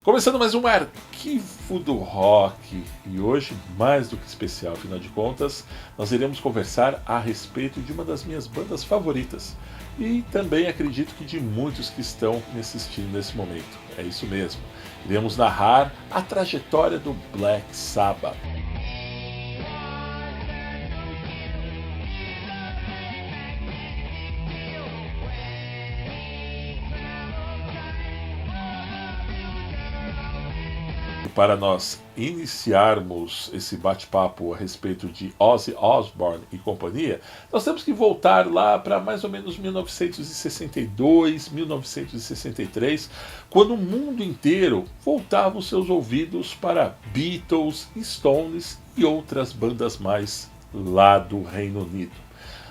Começando mais um Arquivo do Rock, e hoje, mais do que especial, afinal de contas, nós iremos conversar a respeito de uma das minhas bandas favoritas, e também acredito que de muitos que estão me assistindo nesse momento. É isso mesmo, iremos narrar a trajetória do Black Sabbath. Para nós iniciarmos esse bate-papo a respeito de Ozzy Osbourne e companhia, nós temos que voltar lá para mais ou menos 1962, 1963, quando o mundo inteiro voltava os seus ouvidos para Beatles, Stones e outras bandas mais lá do Reino Unido.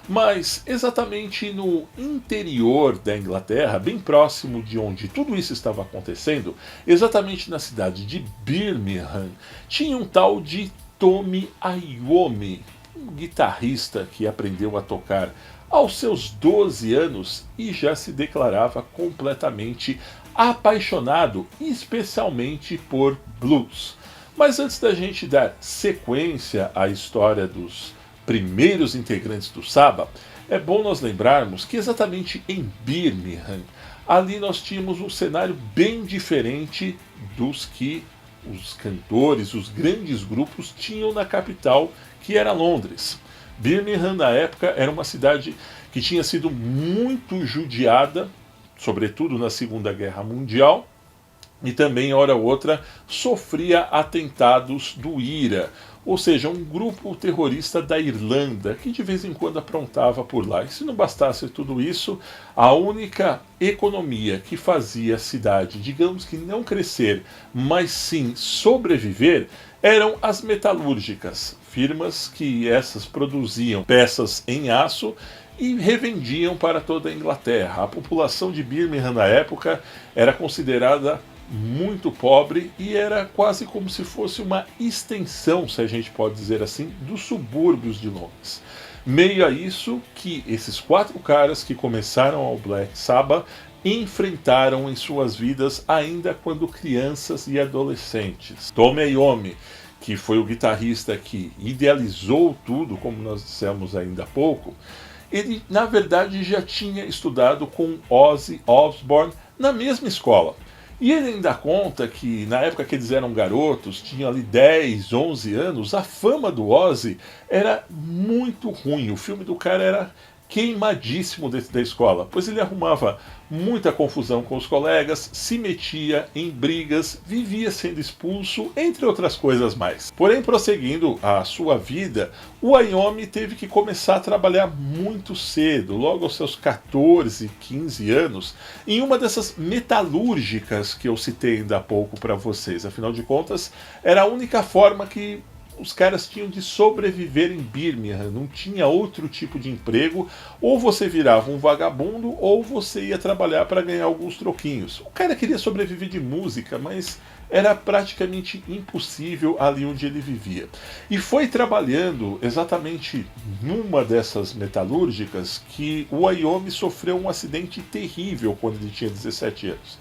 Mas exatamente no interior da Inglaterra, bem próximo de onde tudo isso estava acontecendo, exatamente na cidade de Birmingham, tinha um tal de Tony Iommi, um guitarrista que aprendeu a tocar aos seus 12 anos e já se declarava completamente apaixonado, especialmente por blues. Mas antes da gente dar sequência à história dos primeiros integrantes do Sabbath, é bom nós lembrarmos que exatamente em Birmingham, ali nós tínhamos um cenário bem diferente dos que os cantores, os grandes grupos tinham na capital, que era Londres. Birmingham, na época, era uma cidade que tinha sido muito judiada, sobretudo na Segunda Guerra Mundial, e também, hora ou outra, sofria atentados do IRA, ou seja, um grupo terrorista da Irlanda que de vez em quando aprontava por lá. E se não bastasse tudo isso, a única economia que fazia a cidade, digamos que não crescer, mas sim sobreviver, eram as metalúrgicas, firmas que essas produziam peças em aço e revendiam para toda a Inglaterra. A população de Birmingham na época era considerada muito pobre e era quase como se fosse uma extensão, se a gente pode dizer assim, dos subúrbios de Londres. Meio a isso que esses quatro caras que começaram ao Black Sabbath enfrentaram em suas vidas ainda quando crianças e adolescentes. Tony Iommi, que foi o guitarrista que idealizou tudo, como nós dissemos ainda há pouco, ele na verdade já tinha estudado com Ozzy Osbourne na mesma escola. E ele ainda conta que na época que eles eram garotos, tinham ali 10, 11 anos, a fama do Ozzy era muito ruim. O filme do cara era queimadíssimo dentro da escola, pois ele arrumava muita confusão com os colegas, se metia em brigas, vivia sendo expulso, entre outras coisas mais. Porém, prosseguindo a sua vida, o Iommi teve que começar a trabalhar muito cedo, logo aos seus 14, 15 anos, em uma dessas metalúrgicas que eu citei ainda há pouco para vocês. Afinal de contas, era a única forma que os caras tinham de sobreviver em Birmingham, não tinha outro tipo de emprego, ou você virava um vagabundo, ou você ia trabalhar para ganhar alguns troquinhos. O cara queria sobreviver de música, mas era praticamente impossível ali onde ele vivia. E foi trabalhando exatamente numa dessas metalúrgicas que o Iommi sofreu um acidente terrível quando ele tinha 17 anos.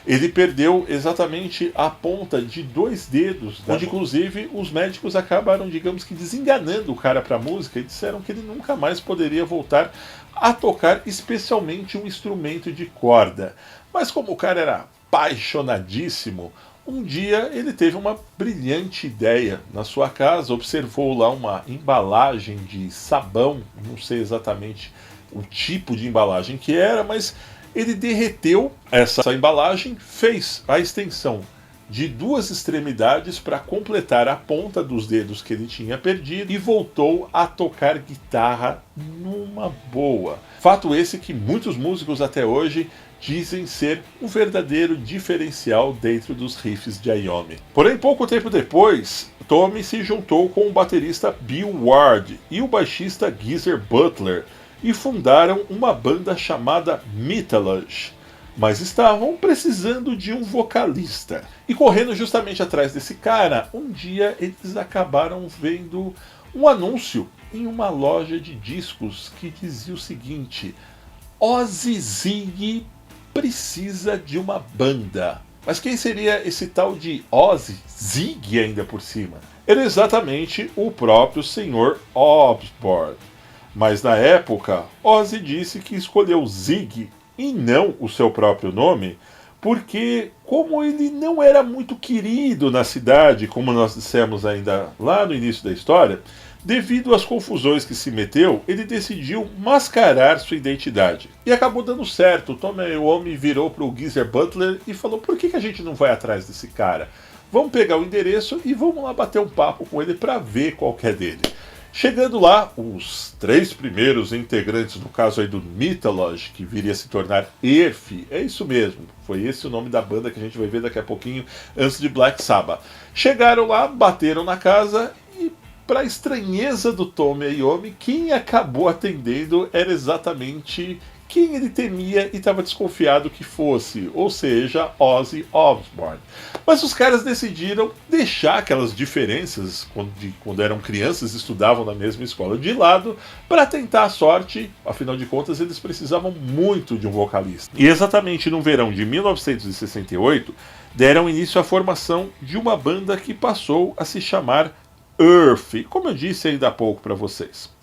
Ele perdeu exatamente a ponta de 2 dedos, onde inclusive os médicos acabaram, digamos que, desenganando o cara para a música e disseram que ele nunca mais poderia voltar a tocar, especialmente um instrumento de corda. Mas como o cara era apaixonadíssimo, um dia ele teve uma brilhante ideia. Na sua casa, observou lá uma embalagem de sabão, não sei exatamente o tipo de embalagem que era, mas ele derreteu essa embalagem, fez a extensão de 2 extremidades para completar a ponta dos dedos que ele tinha perdido e voltou a tocar guitarra numa boa. Fato esse que muitos músicos até hoje dizem ser um verdadeiro diferencial dentro dos riffs de Iommi. Porém, pouco tempo depois, Tommy se juntou com o baterista Bill Ward e o baixista Geezer Butler, e fundaram uma banda chamada Metallica, mas estavam precisando de um vocalista. E correndo justamente atrás desse cara, um dia eles acabaram vendo um anúncio em uma loja de discos que dizia o seguinte: Ozzy Ziggy precisa de uma banda. Mas quem seria esse tal de Ozzy Zig ainda por cima? Era exatamente o próprio Sr. Osbourne. Mas na época, Ozzy disse que escolheu Zig e não o seu próprio nome, porque como ele não era muito querido na cidade, como nós dissemos ainda lá no início da história, devido às confusões que se meteu, ele decidiu mascarar sua identidade. E acabou dando certo. O Tommy Iommi virou para o Geezer Butler e falou: por que a gente não vai atrás desse cara? Vamos pegar o endereço e vamos lá bater um papo com ele para ver qual que é dele. Chegando lá, os 3 primeiros integrantes, no caso aí do Mythology, que viria a se tornar Earth, é isso mesmo, foi esse o nome da banda que a gente vai ver daqui a pouquinho, antes de Black Sabbath. Chegaram lá, bateram na casa e, para estranheza do Tommy Iommi, quem acabou atendendo era exatamente quem ele temia e estava desconfiado que fosse, ou seja, Ozzy Osbourne. Mas os caras decidiram deixar aquelas diferenças, quando eram crianças e estudavam na mesma escola, de lado, para tentar a sorte. Afinal de contas, eles precisavam muito de um vocalista. E exatamente no verão de 1968, deram início à formação de uma banda que passou a se chamar Earth, como eu disse ainda há pouco para vocês.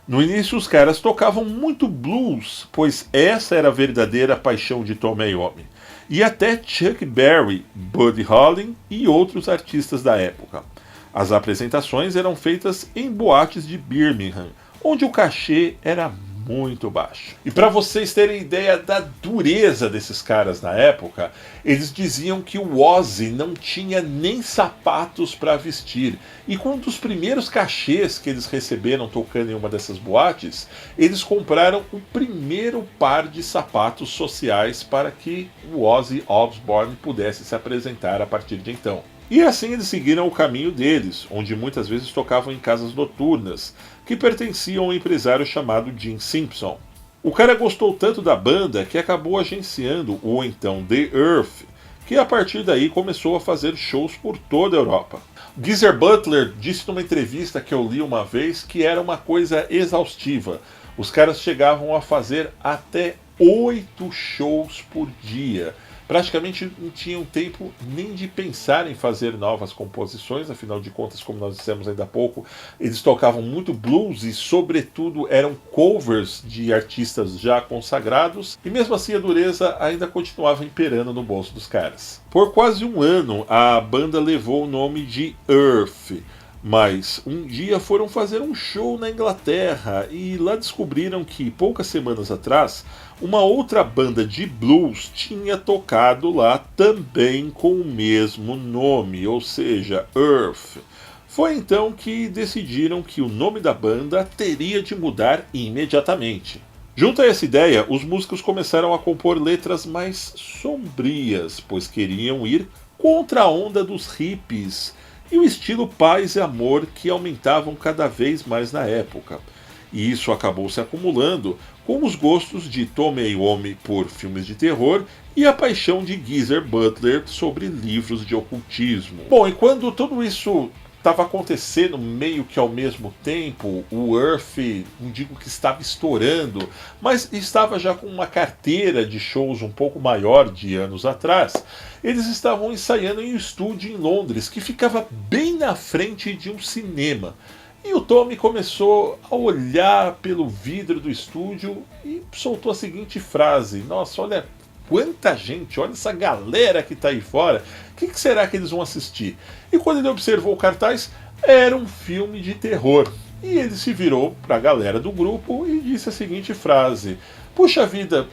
No início, os caras tocavam muito blues, pois essa era a verdadeira paixão de Tommy Iommi. E até Chuck Berry, Buddy Holly e outros artistas da época. As apresentações eram feitas em boates de Birmingham, onde o cachê era muito baixo. E para vocês terem ideia da dureza desses caras na época, eles diziam que o Ozzy não tinha nem sapatos para vestir. E com um dos primeiros cachês que eles receberam tocando em uma dessas boates, eles compraram o primeiro par de sapatos sociais para que o Ozzy Osbourne pudesse se apresentar a partir de então. E assim eles seguiram o caminho deles, onde muitas vezes tocavam em casas noturnas, que pertenciam a um empresário chamado Gene Simpson. O cara gostou tanto da banda que acabou agenciando o então The Earth, que a partir daí começou a fazer shows por toda a Europa. Geezer Butler disse numa entrevista que eu li uma vez que era uma coisa exaustiva. Os caras chegavam a fazer até 8 shows por dia. Praticamente não tinham tempo nem de pensar em fazer novas composições, afinal de contas, como nós dissemos ainda há pouco, eles tocavam muito blues e, sobretudo, eram covers de artistas já consagrados, e mesmo assim a dureza ainda continuava imperando no bolso dos caras. Por quase um ano, a banda levou o nome de Earth, mas um dia foram fazer um show na Inglaterra e lá descobriram que, poucas semanas atrás, uma outra banda de blues tinha tocado lá também com o mesmo nome, ou seja, Earth. Foi então que decidiram que o nome da banda teria de mudar imediatamente. Junto a essa ideia, os músicos começaram a compor letras mais sombrias, pois queriam ir contra a onda dos hippies e o estilo paz e amor que aumentavam cada vez mais na época. E isso acabou se acumulando com os gostos de Tommy Iommi por filmes de terror e a paixão de Geezer Butler sobre livros de ocultismo. Bom, e quando tudo isso estava acontecendo meio que ao mesmo tempo, o Earth, não digo que estava estourando, mas estava já com uma carteira de shows um pouco maior de anos atrás. Eles estavam ensaiando em um estúdio em Londres, que ficava bem na frente de um cinema. E o Tommy começou a olhar pelo vidro do estúdio e soltou a seguinte frase: nossa, olha quanta gente, olha essa galera que está aí fora, o que será que eles vão assistir? E quando ele observou o cartaz, era um filme de terror. E ele se virou para a galera do grupo e disse a seguinte frase: puxa vida,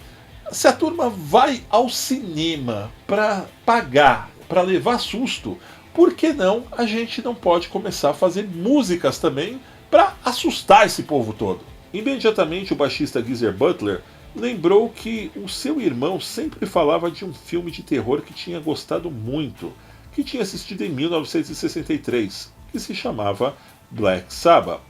se a turma vai ao cinema para pagar, para levar susto, por que não a gente não pode começar a fazer músicas também para assustar esse povo todo? Imediatamente o baixista Geezer Butler lembrou que o seu irmão sempre falava de um filme de terror que tinha gostado muito, que tinha assistido em 1963, que se chamava Black Sabbath.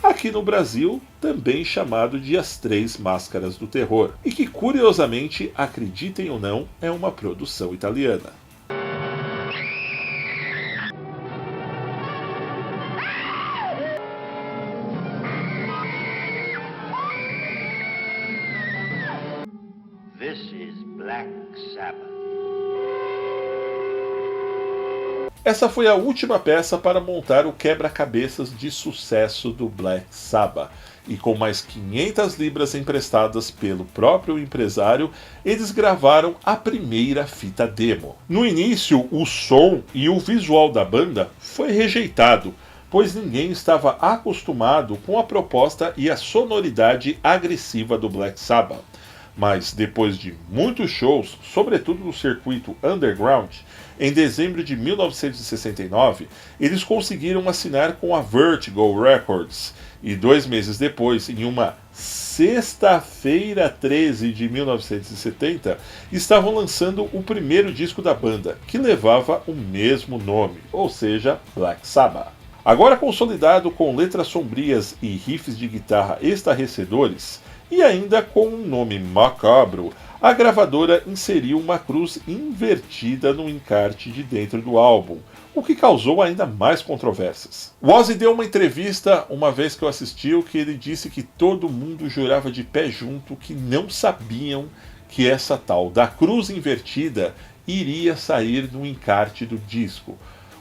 Aqui no Brasil, também chamado de As Três Máscaras do Terror, e que, curiosamente, acreditem ou não, é uma produção italiana. This is Black Sabbath. Essa foi a última peça para montar o quebra-cabeças de sucesso do Black Sabbath, e com mais 500 libras emprestadas pelo próprio empresário, eles gravaram a primeira fita demo. No início, o som e o visual da banda foi rejeitado, pois ninguém estava acostumado com a proposta e a sonoridade agressiva do Black Sabbath. Mas depois de muitos shows, sobretudo no circuito underground, em dezembro de 1969, eles conseguiram assinar com a Vertigo Records e 2 meses depois, em uma sexta-feira 13 de 1970, estavam lançando o primeiro disco da banda, que levava o mesmo nome, ou seja, Black Sabbath. Agora consolidado com letras sombrias e riffs de guitarra estarrecedores, e ainda com um nome macabro, a gravadora inseriu uma cruz invertida no encarte de dentro do álbum, o que causou ainda mais controvérsias. O Ozzy deu uma entrevista, uma vez que eu assisti, que ele disse que todo mundo jurava de pé junto que não sabiam que essa tal da cruz invertida iria sair no encarte do disco.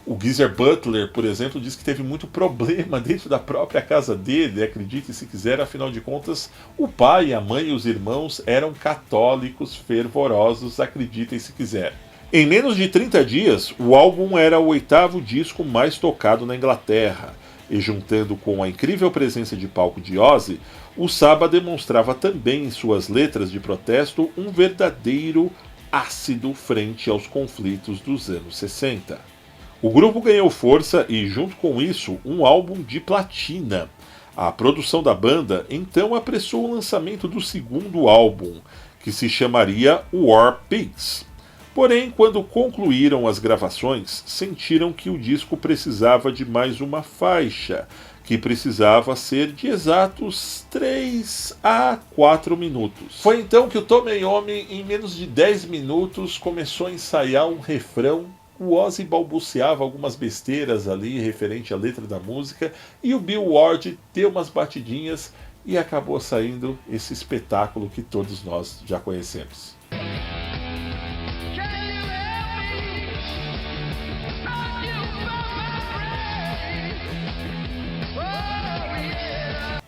O Geezer Butler, por exemplo, disse que teve muito problema dentro da própria casa dele, acredite se quiser, afinal de contas, o pai, a mãe e os irmãos eram católicos fervorosos, acreditem se quiser. Em menos de 30 dias, o álbum era o 8º disco mais tocado na Inglaterra, e juntando com a incrível presença de palco de Ozzy, o Sabbath demonstrava também em suas letras de protesto um verdadeiro ácido frente aos conflitos dos anos 60. O grupo ganhou força e, junto com isso, um álbum de platina. A produção da banda então apressou o lançamento do segundo álbum, que se chamaria War Pigs. Porém, quando concluíram as gravações, sentiram que o disco precisava de mais uma faixa, que precisava ser de exatos 3 a 4 minutos. Foi então que o Tony Iommi, em menos de 10 minutos, começou a ensaiar um refrão. O Ozzy balbuciava algumas besteiras ali referente à letra da música e o Bill Ward deu umas batidinhas e acabou saindo esse espetáculo que todos nós já conhecemos.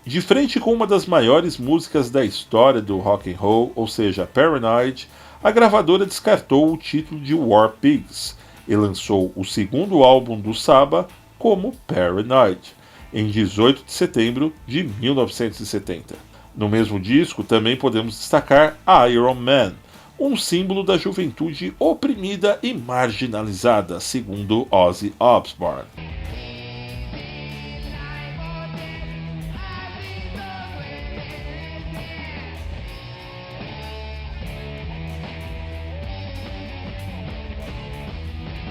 De frente com uma das maiores músicas da história do rock and roll, ou seja, Paranoid, a gravadora descartou o título de War Pigs e lançou o segundo álbum do Sabbath como Paranoid, em 18 de setembro de 1970. No mesmo disco também podemos destacar Iron Man, um símbolo da juventude oprimida e marginalizada, segundo Ozzy Osbourne.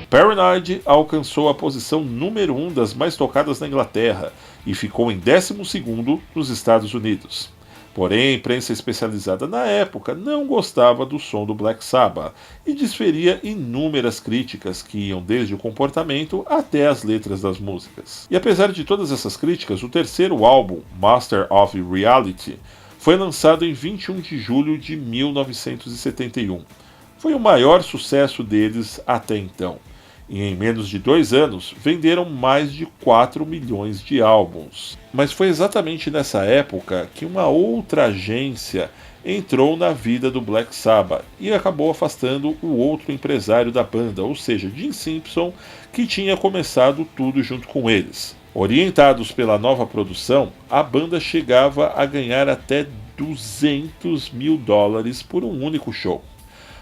Paranoid alcançou a posição número 1 das mais tocadas na Inglaterra e ficou em 12º nos Estados Unidos. Porém, a imprensa especializada na época não gostava do som do Black Sabbath e desferia inúmeras críticas que iam desde o comportamento até as letras das músicas. E apesar de todas essas críticas, o terceiro álbum, Master of Reality, foi lançado em 21 de julho de 1971. Foi o maior sucesso deles até então. E em menos de 2 anos, venderam mais de 4 milhões de álbuns. Mas foi exatamente nessa época que uma outra agência entrou na vida do Black Sabbath e acabou afastando o outro empresário da banda, ou seja, Gene Simpson, que tinha começado tudo junto com eles. Orientados pela nova produção, a banda chegava a ganhar até $200 mil por um único show.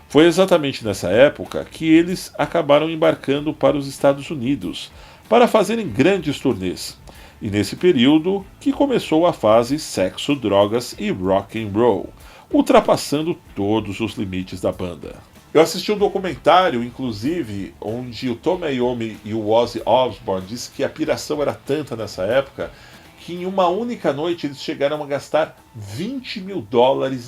Foi exatamente nessa época que eles acabaram embarcando para os Estados Unidos para fazerem grandes turnês. E nesse período que começou a fase sexo, drogas e rock and roll, ultrapassando todos os limites da banda. Eu assisti um documentário, inclusive, onde o Tony Iommi e o Ozzy Osbourne disse que a piração era tanta nessa época que em uma única noite eles chegaram a gastar $20 mil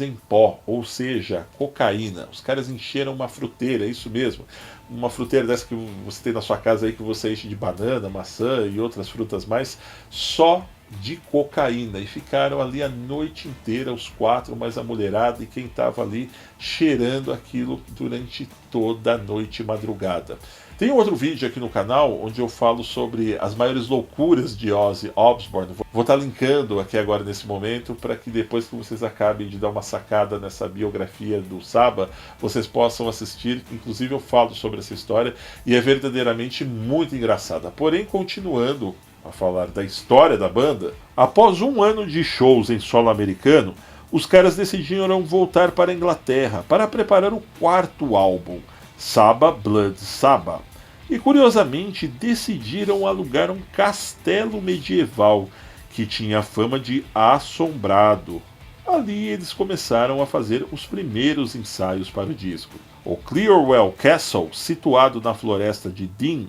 em pó, ou seja, cocaína. Os caras encheram uma fruteira, é isso mesmo, uma fruteira dessa que você tem na sua casa aí, que você enche de banana, maçã e outras frutas mais, só de cocaína, e ficaram ali a noite inteira, os 4, mais a mulherada e quem estava ali cheirando aquilo durante toda a noite e madrugada. Tem outro vídeo aqui no canal onde eu falo sobre as maiores loucuras de Ozzy Osbourne. Vou estar linkando aqui agora nesse momento para que depois que vocês acabem de dar uma sacada nessa biografia do Saba, vocês possam assistir. Inclusive eu falo sobre essa história e é verdadeiramente muito engraçada. Porém, continuando a falar da história da banda, após um ano de shows em solo americano, os caras decidiram voltar para a Inglaterra para preparar o quarto álbum, Saba Blood Saba. E curiosamente decidiram alugar um castelo medieval que tinha fama de assombrado. Ali eles começaram a fazer os primeiros ensaios para o disco. O Clearwell Castle, situado na floresta de Dean,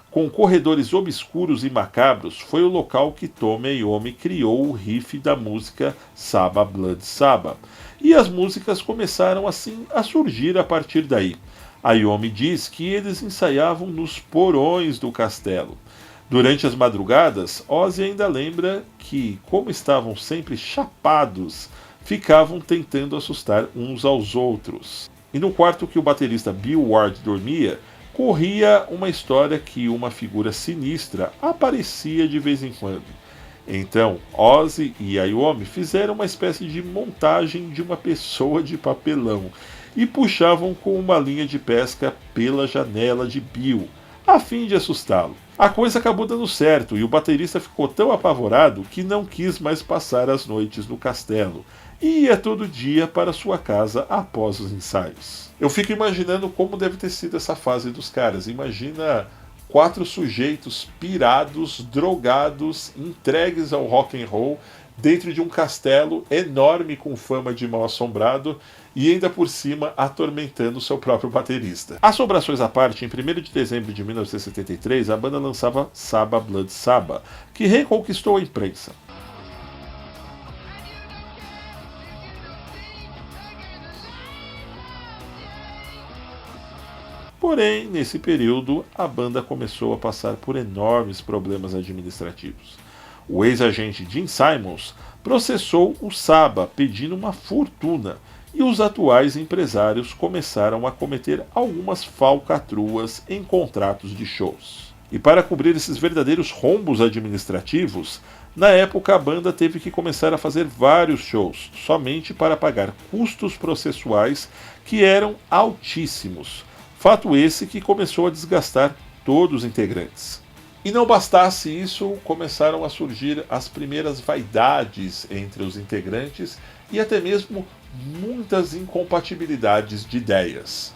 com corredores obscuros e macabros, foi o local que Tony Iommi criou o riff da música Saba Blood Saba. E as músicas começaram assim a surgir a partir daí. A Iommi diz que eles ensaiavam nos porões do castelo. Durante as madrugadas, Ozzy ainda lembra que, como estavam sempre chapados, ficavam tentando assustar uns aos outros. E no quarto que o baterista Bill Ward dormia, corria uma história que uma figura sinistra aparecia de vez em quando. Então, Ozzy e a Iommi fizeram uma espécie de montagem de uma pessoa de papelão e puxavam com uma linha de pesca pela janela de Bill, a fim de assustá-lo. A coisa acabou dando certo e o baterista ficou tão apavorado que não quis mais passar as noites no castelo e ia todo dia para sua casa após os ensaios. Eu fico imaginando como deve ter sido essa fase dos caras. Imagina 4 sujeitos pirados, drogados, entregues ao rock and roll, dentro de um castelo enorme com fama de mal assombrado e ainda por cima atormentando seu próprio baterista. Assombrações à parte, em 1º de dezembro de 1973, a banda lançava Saba Blood Saba, que reconquistou a imprensa. Porém, nesse período, a banda começou a passar por enormes problemas administrativos. O ex-agente Gene Simons processou o Saba pedindo uma fortuna e os atuais empresários começaram a cometer algumas falcatruas em contratos de shows. E para cobrir esses verdadeiros rombos administrativos, na época a banda teve que começar a fazer vários shows, somente para pagar custos processuais que eram altíssimos. Fato esse que começou a desgastar todos os integrantes. E não bastasse isso, começaram a surgir as primeiras vaidades entre os integrantes e até mesmo muitas incompatibilidades de ideias.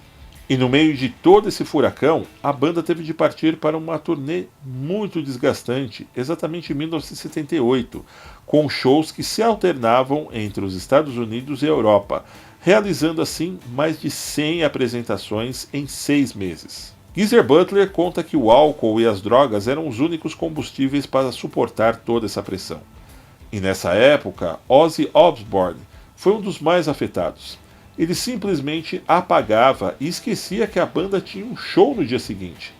E no meio de todo esse furacão, a banda teve de partir para uma turnê muito desgastante, exatamente em 1978, com shows que se alternavam entre os Estados Unidos e a Europa, realizando assim mais de 100 apresentações em 6 meses. Geezer Butler conta que o álcool e as drogas eram os únicos combustíveis para suportar toda essa pressão. E nessa época, Ozzy Osbourne foi um dos mais afetados. Ele simplesmente apagava e esquecia que a banda tinha um show no dia seguinte,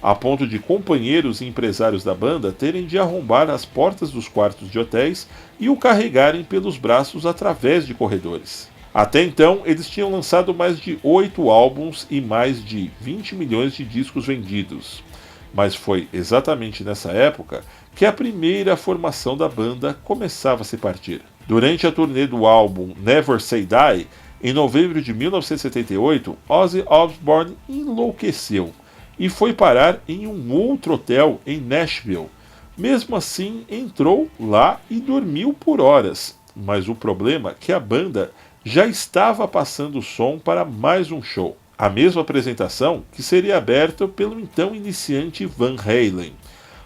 a ponto de companheiros e empresários da banda terem de arrombar as portas dos quartos de hotéis e o carregarem pelos braços através de corredores. Até então, eles tinham lançado mais de 8 álbuns e mais de 20 milhões de discos vendidos. Mas foi exatamente nessa época que a primeira formação da banda começava a se partir. Durante a turnê do álbum Never Say Die, em novembro de 1978, Ozzy Osbourne enlouqueceu e foi parar em um outro hotel em Nashville. Mesmo assim, entrou lá e dormiu por horas. Mas o problema é que a banda já estava passando o som para mais um show. A mesma apresentação que seria aberta pelo então iniciante Van Halen.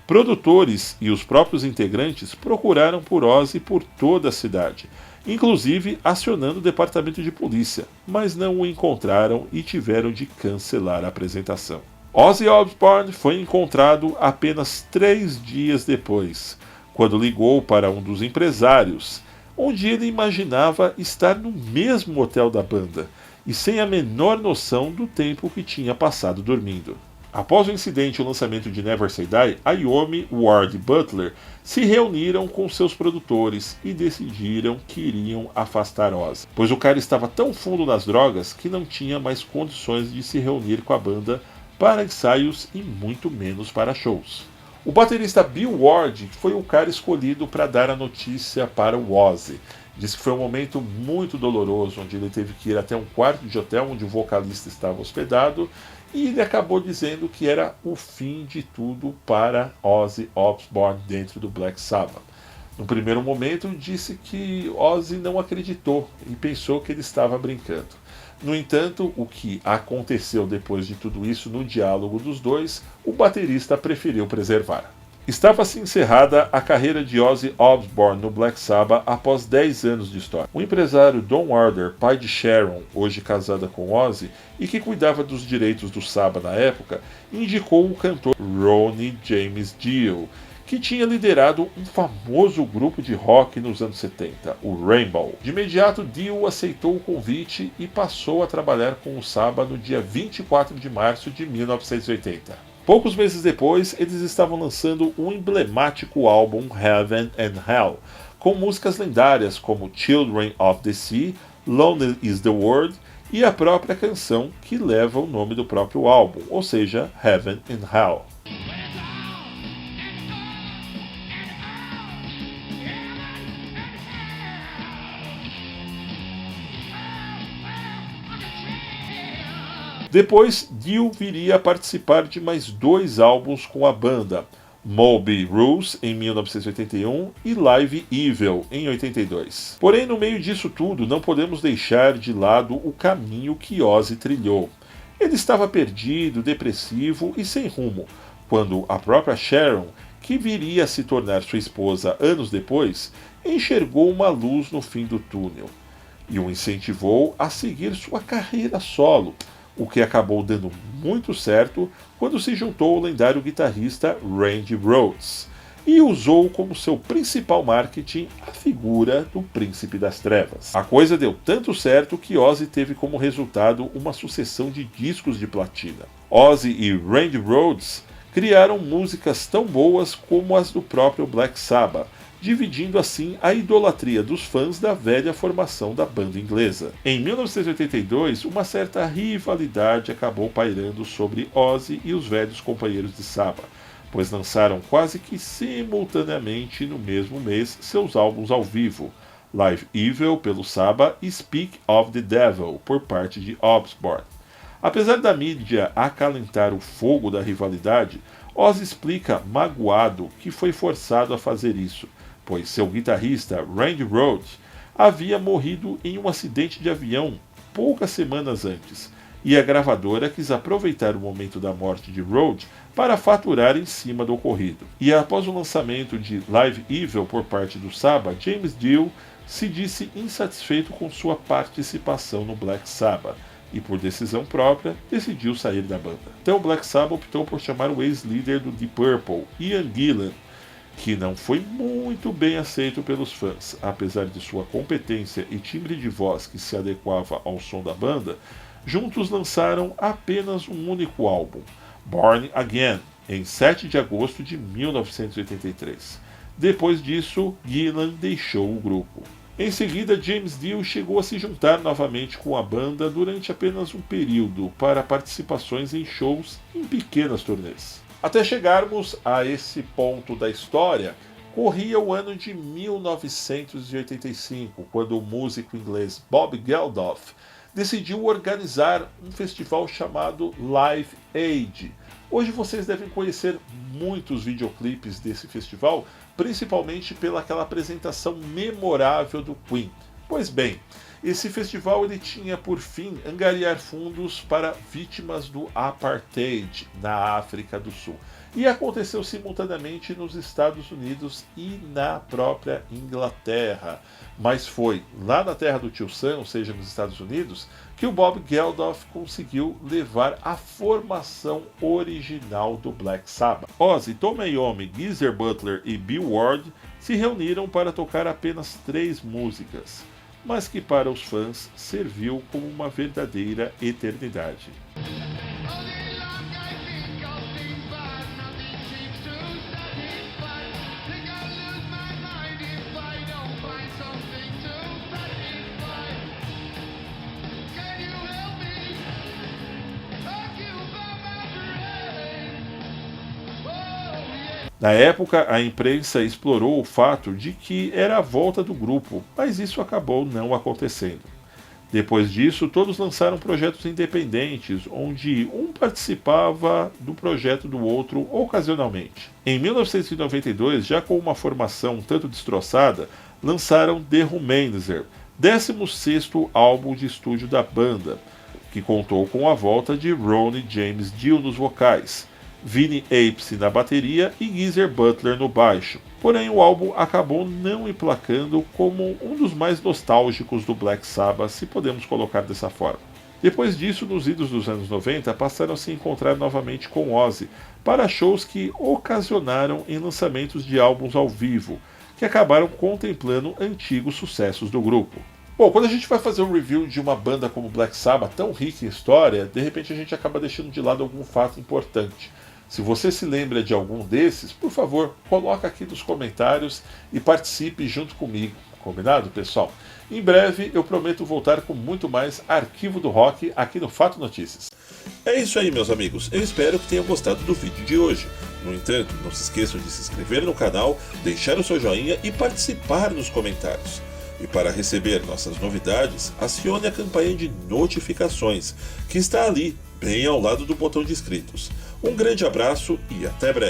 Produtores e os próprios integrantes procuraram por Ozzy por toda a cidade, inclusive acionando o departamento de polícia, mas não o encontraram e tiveram de cancelar a apresentação. Ozzy Osbourne foi encontrado apenas 3 dias depois, quando ligou para um dos empresários, onde ele imaginava estar no mesmo hotel da banda, e sem a menor noção do tempo que tinha passado dormindo. Após o incidente e o lançamento de Never Say Die, a Iommi, Ward e Butler se reuniram com seus produtores e decidiram que iriam afastar Ozzy, pois o cara estava tão fundo nas drogas que não tinha mais condições de se reunir com a banda para ensaios e muito menos para shows. O baterista Bill Ward foi o cara escolhido para dar a notícia para o Ozzy. Diz que foi um momento muito doloroso, onde ele teve que ir até um quarto de hotel onde o vocalista estava hospedado, e ele acabou dizendo que era o fim de tudo para Ozzy Osbourne dentro do Black Sabbath. No primeiro momento, disse que Ozzy não acreditou e pensou que ele estava brincando. No entanto, o que aconteceu depois de tudo isso no diálogo dos dois, o baterista preferiu preservar. Estava-se encerrada a carreira de Ozzy Osbourne no Black Sabbath após 10 anos de história. O empresário Don Warder, pai de Sharon, hoje casada com Ozzy, e que cuidava dos direitos do Sabbath na época, indicou o cantor Ronnie James Dio, que tinha liderado um famoso grupo de rock nos anos 70, o Rainbow. De imediato, Dio aceitou o convite e passou a trabalhar com o Sabbath no dia 24 de março de 1980. Poucos meses depois, eles estavam lançando um emblemático álbum Heaven and Hell, com músicas lendárias como Children of the Sea, Lonely is the World e a própria canção que leva o nome do próprio álbum, ou seja, Heaven and Hell. Depois, Dio viria a participar de mais 2 álbuns com a banda, Moby Rules, em 1981, e Live Evil, em 82. Porém, no meio disso tudo, não podemos deixar de lado o caminho que Ozzy trilhou. Ele estava perdido, depressivo e sem rumo, quando a própria Sharon, que viria a se tornar sua esposa anos depois, enxergou uma luz no fim do túnel e o incentivou a seguir sua carreira solo, o que acabou dando muito certo quando se juntou ao lendário guitarrista Randy Rhoads e usou como seu principal marketing a figura do Príncipe das Trevas. A coisa deu tanto certo que Ozzy teve como resultado uma sucessão de discos de platina. Ozzy e Randy Rhoads criaram músicas tão boas como as do próprio Black Sabbath, dividindo assim a idolatria dos fãs da velha formação da banda inglesa. Em 1982, uma certa rivalidade acabou pairando sobre Ozzy e os velhos companheiros de Sabbath, pois lançaram quase que simultaneamente no mesmo mês seus álbuns ao vivo, Live Evil pelo Sabbath e Speak of the Devil por parte de Osbourne. Apesar da mídia acalentar o fogo da rivalidade, Ozzy explica magoado que foi forçado a fazer isso, pois seu guitarrista Randy Rhoads havia morrido em um acidente de avião poucas semanas antes, e a gravadora quis aproveitar o momento da morte de Rhoads para faturar em cima do ocorrido. E após o lançamento de Live Evil por parte do Sabbath, James Dio se disse insatisfeito com sua participação no Black Sabbath, e por decisão própria decidiu sair da banda. Então o Black Sabbath optou por chamar o ex-líder do Deep Purple, Ian Gillan, que não foi muito bem aceito pelos fãs. Apesar de sua competência e timbre de voz que se adequava ao som da banda, juntos lançaram apenas um único álbum, Born Again, em 7 de agosto de 1983. Depois disso, Gillan deixou o grupo. Em seguida, James Dio chegou a se juntar novamente com a banda durante apenas um período para participações em shows em pequenas turnês. Até chegarmos a esse ponto da história, corria o ano de 1985, quando o músico inglês Bob Geldof decidiu organizar um festival chamado Live Aid. Hoje vocês devem conhecer muitos videoclipes desse festival, principalmente pelaquela apresentação memorável do Queen. Pois bem, esse festival ele tinha por fim angariar fundos para vítimas do Apartheid na África do Sul. E aconteceu simultaneamente nos Estados Unidos e na própria Inglaterra. Mas foi lá na terra do tio Sam, ou seja, nos Estados Unidos, que o Bob Geldof conseguiu levar a formação original do Black Sabbath. Ozzy, Tom Iommi, Geezer Butler e Bill Ward se reuniram para tocar apenas 3 músicas, mas que para os fãs serviu como uma verdadeira eternidade. Na época, a imprensa explorou o fato de que era a volta do grupo, mas isso acabou não acontecendo. Depois disso, todos lançaram projetos independentes, onde um participava do projeto do outro ocasionalmente. Em 1992, já com uma formação um tanto destroçada, lançaram The Romancer, 16º álbum de estúdio da banda, que contou com a volta de Ronnie James Dio nos vocais, Vinnie Appice na bateria e Geezer Butler no baixo. Porém, o álbum acabou não emplacando como um dos mais nostálgicos do Black Sabbath, se podemos colocar dessa forma. Depois disso, nos idos dos anos 90, passaram a se encontrar novamente com Ozzy, para shows que ocasionaram em lançamentos de álbuns ao vivo, que acabaram contemplando antigos sucessos do grupo. Bom, quando a gente vai fazer um review de uma banda como Black Sabbath, tão rica em história, de repente a gente acaba deixando de lado algum fato importante. Se você se lembra de algum desses, por favor, coloca aqui nos comentários e participe junto comigo. Combinado, pessoal? Em breve eu prometo voltar com muito mais Arquivo do Rock aqui no Fato Notícias. É isso aí, meus amigos. Eu espero que tenham gostado do vídeo de hoje. No entanto, não se esqueçam de se inscrever no canal, deixar o seu joinha e participar nos comentários. E para receber nossas novidades, acione a campanha de notificações, que está ali, bem ao lado do botão de inscritos. Um grande abraço e até breve!